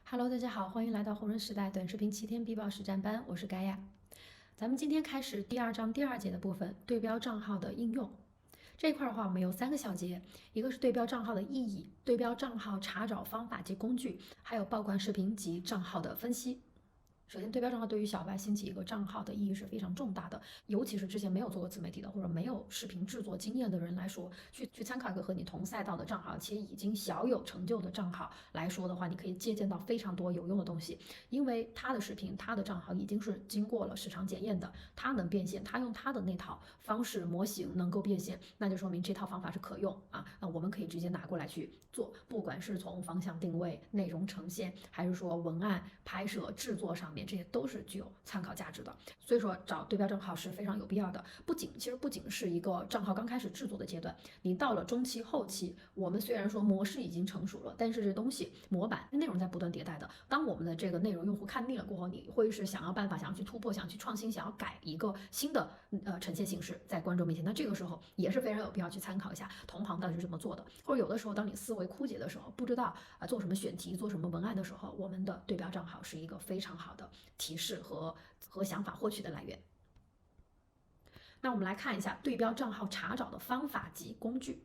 Hello，大家好，欢迎来到红人时代短视频7天必报实战班，我是盖亚。咱们今天开始第2章第2节的部分，对标账号的应用。这一块的话，我们有3个小节，一个是对标账号的意义，对标账号查找方法及工具，还有爆款视频及账号的分析。首先，对标账号对于小白兴起一个账号的意义是非常重大的，尤其是之前没有做过自媒体的或者没有视频制作经验的人来说，去参考一个和你同赛道的账号，且已经小有成就的账号来说的话，你可以借鉴到非常多有用的东西，因为他的视频、他的账号已经是经过了市场检验的，他能变现，他用他的那套方式模型能够变现，那就说明这套方法是可用啊。那我们可以直接拿过来去做，不管是从方向定位、内容呈现，还是说文案拍摄、制作上面。这些都是具有参考价值的，所以说找对标账号是非常有必要的。其实不仅是一个账号刚开始制作的阶段，你到了中期、后期，我们虽然说模式已经成熟了，但是这东西模板内容在不断迭代的。当我们的这个内容用户看腻了过后，你会是想要办法、想要去突破、想要去创新、想要改一个新的呈现形式在观众面前。那这个时候也是非常有必要去参考一下同行到底是怎么做的，或者有的时候当你思维枯竭的时候，不知道做什么选题、做什么文案的时候，我们的对标账号是一个非常好的提示和想法获取的来源。那我们来看一下对标账号查找的方法及工具。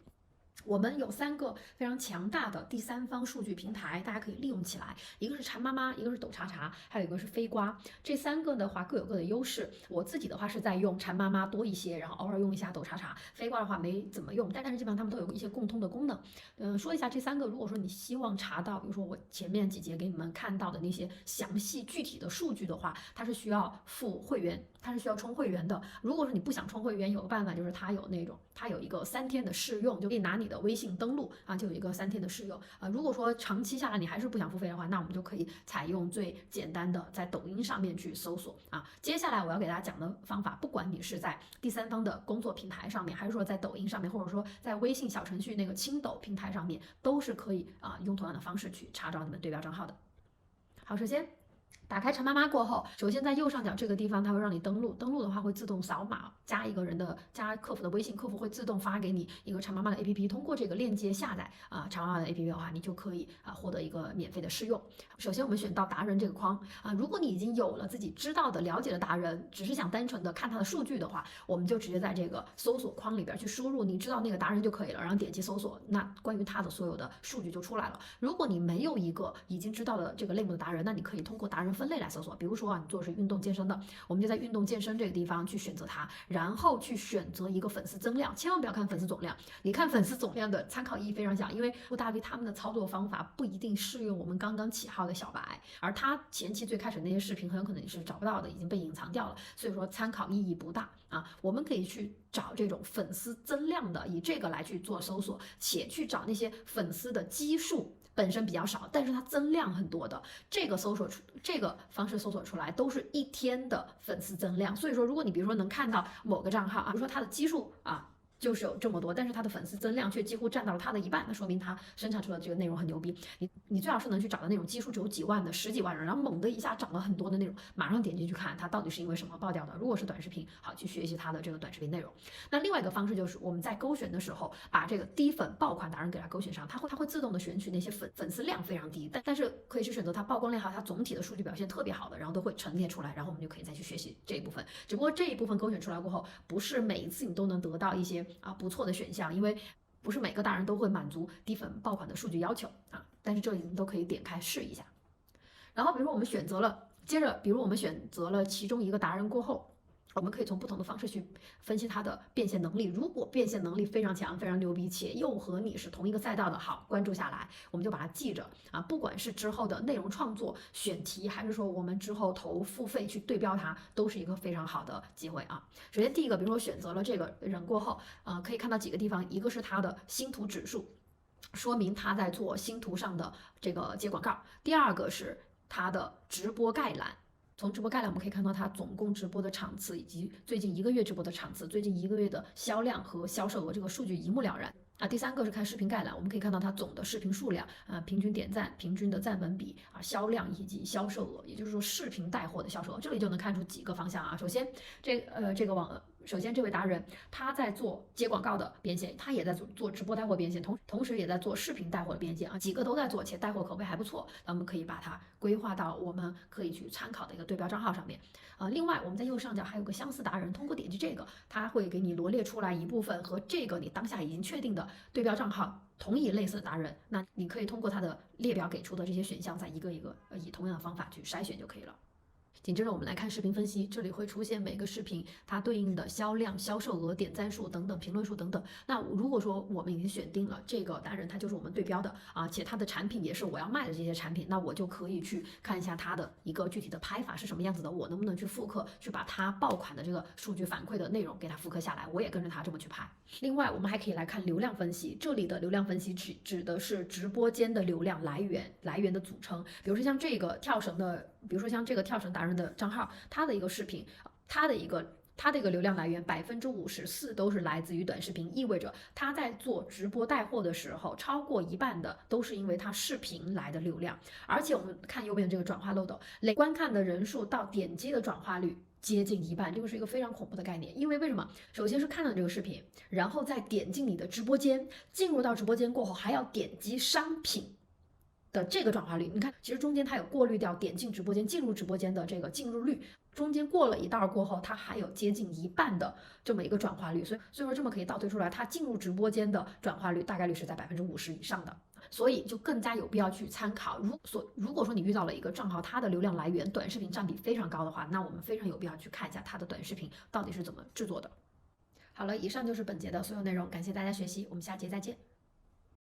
我们有3个非常强大的第三方数据平台，大家可以利用起来。一个是馋妈妈，一个是抖查查，还有一个是飞瓜。这3个的话各有各的优势。我自己的话是在用馋妈妈多一些，然后偶尔用一下抖查查。飞瓜的话没怎么用，但是基本上它们都有一些共通的功能。说一下这3个，如果说你希望查到，比如说我前面几节给你们看到的那些详细具体的数据的话，它是需要付会员，它是需要充会员的。如果说你不想充会员，有个办法就是它有一个3天的试用，就可以拿你的微信登录啊，就有一个3天的试用如果说长期下来你还是不想付费的话，那我们就可以采用最简单的在抖音上面去搜索啊。接下来我要给大家讲的方法，不管你是在第三方的工作平台上面，还是说在抖音上面，或者说在微信小程序那个青抖平台上面，都是可以用同样的方式去查找你们对标账号的。好，首先打开馋妈妈过后，首先在右上角这个地方，它会让你登录。登录的话会自动扫码，加客服的微信，客服会自动发给你一个馋妈妈的 APP。通过这个链接下载馋妈妈的 APP 的话，你就可以获得一个免费的试用。首先我们选到达人这个框如果你已经有了自己知道的、了解的达人，只是想单纯的看他的数据的话，我们就直接在这个搜索框里边去输入你知道那个达人就可以了，然后点击搜索，那关于他的所有的数据就出来了。如果你没有一个已经知道的这个类目的达人，那你可以通过达人分类来搜索，比如说你做的是运动健身的，我们就在运动健身这个地方去选择它，然后去选择一个粉丝增量，千万不要看粉丝总量，你看粉丝总量的参考意义非常小，因为大 V 他们的操作方法不一定适用我们刚刚起号的小白，而他前期最开始那些视频很有可能你是找不到的，已经被隐藏掉了，所以说参考意义不大我们可以去找这种粉丝增量的，以这个来去做搜索，且去找那些粉丝的基数本身比较少，但是它增量很多的，这个方式搜索出来都是1天的粉丝增量。所以说，如果你比如说能看到某个账号比如说它的基数就是有这么多，但是它的粉丝增量却几乎占到了它的1半，那说明它生产出的这个内容很牛逼。你最好是能去找到那种基数只有几万的、10几万人，然后猛的一下涨了很多的那种，马上点进去看它到底是因为什么爆掉的。如果是短视频，好去学习它的这个短视频内容。那另外一个方式就是我们在勾选的时候，把这个低粉爆款达人给它勾选上，它会自动的选取那些粉丝量非常低，但是可以去选择它曝光量还有它总体的数据表现特别好的，然后都会陈列出来，然后我们就可以再去学习这一部分。只不过这一部分勾选出来过后，不是每一次你都能得到一些不错的选项，因为不是每个达人都会满足低粉爆款的数据要求但是这里你都可以点开试一下。然后比如说我们选择了，接着比如我们选择了其中一个达人过后，我们可以从不同的方式去分析它的变现能力。如果变现能力非常强、非常牛逼，且又和你是同一个赛道的，好，关注下来，我们就把它记着不管是之后的内容创作、选题，还是说我们之后投付费去对标它，都是一个非常好的机会首先第一个，比如说选择了这个人过后可以看到几个地方，一个是它的星图指数，说明他在做星图上的这个接广告。第二个是他的直播概览。从直播概览我们可以看到它总共直播的场次，以及最近1个月直播的场次，最近1个月的销量和销售额，这个数据一目了然第三个是看视频概览，我们可以看到它总的视频数量平均点赞、平均的赞文比销量以及销售额，也就是说视频带货的销售额，这里就能看出几个方向首先这个首先，这位达人他在做接广告的变现，他也在做直播带货变现，同时也在做视频带货的变现啊，几个都在做，且带货口碑还不错。那我们可以把它规划到我们可以去参考的一个对标账号上面。另外我们在右上角还有个相似达人，通过点击这个，它会给你罗列出来一部分和这个你当下已经确定的对标账号同一类似的达人，那你可以通过它的列表给出的这些选项，再一个一个以同样的方法去筛选就可以了。紧接着我们来看视频分析，这里会出现每个视频它对应的销量、销售额、点赞数等等、评论数等等。那如果说我们已经选定了这个达人，他就是我们对标的啊，且他的产品也是我要卖的这些产品，那我就可以去看一下他的一个具体的拍法是什么样子的，我能不能去复刻，去把他爆款的这个数据反馈的内容给他复刻下来，我也跟着他这么去拍。另外，我们还可以来看流量分析，这里的流量分析指的是直播间的流量来源的组成，比如说像这个跳绳达人的账号，他的一个视频，他的一个流量来源54%都是来自于短视频，意味着他在做直播带货的时候，超过一半的都是因为他视频来的流量。而且我们看右边这个转化漏斗，观看的人数到点击的转化率接近一半，这个是一个非常恐怖的概念。因为为什么？首先是看了这个视频，然后再点进你的直播间，进入到直播间过后还要点击商品的这个转化率，你看，其实中间它有过滤掉点进直播间、进入直播间的这个进入率，中间过了一道过后，它还有接近一半的这么一个转化率，所以说这么可以倒推出来，它进入直播间的转化率大概率是在50%以上的，所以就更加有必要去参考。如果说你遇到了一个账号，它的流量来源短视频占比非常高的话，那我们非常有必要去看一下它的短视频到底是怎么制作的。好了，以上就是本节的所有内容，感谢大家学习，我们下节再见。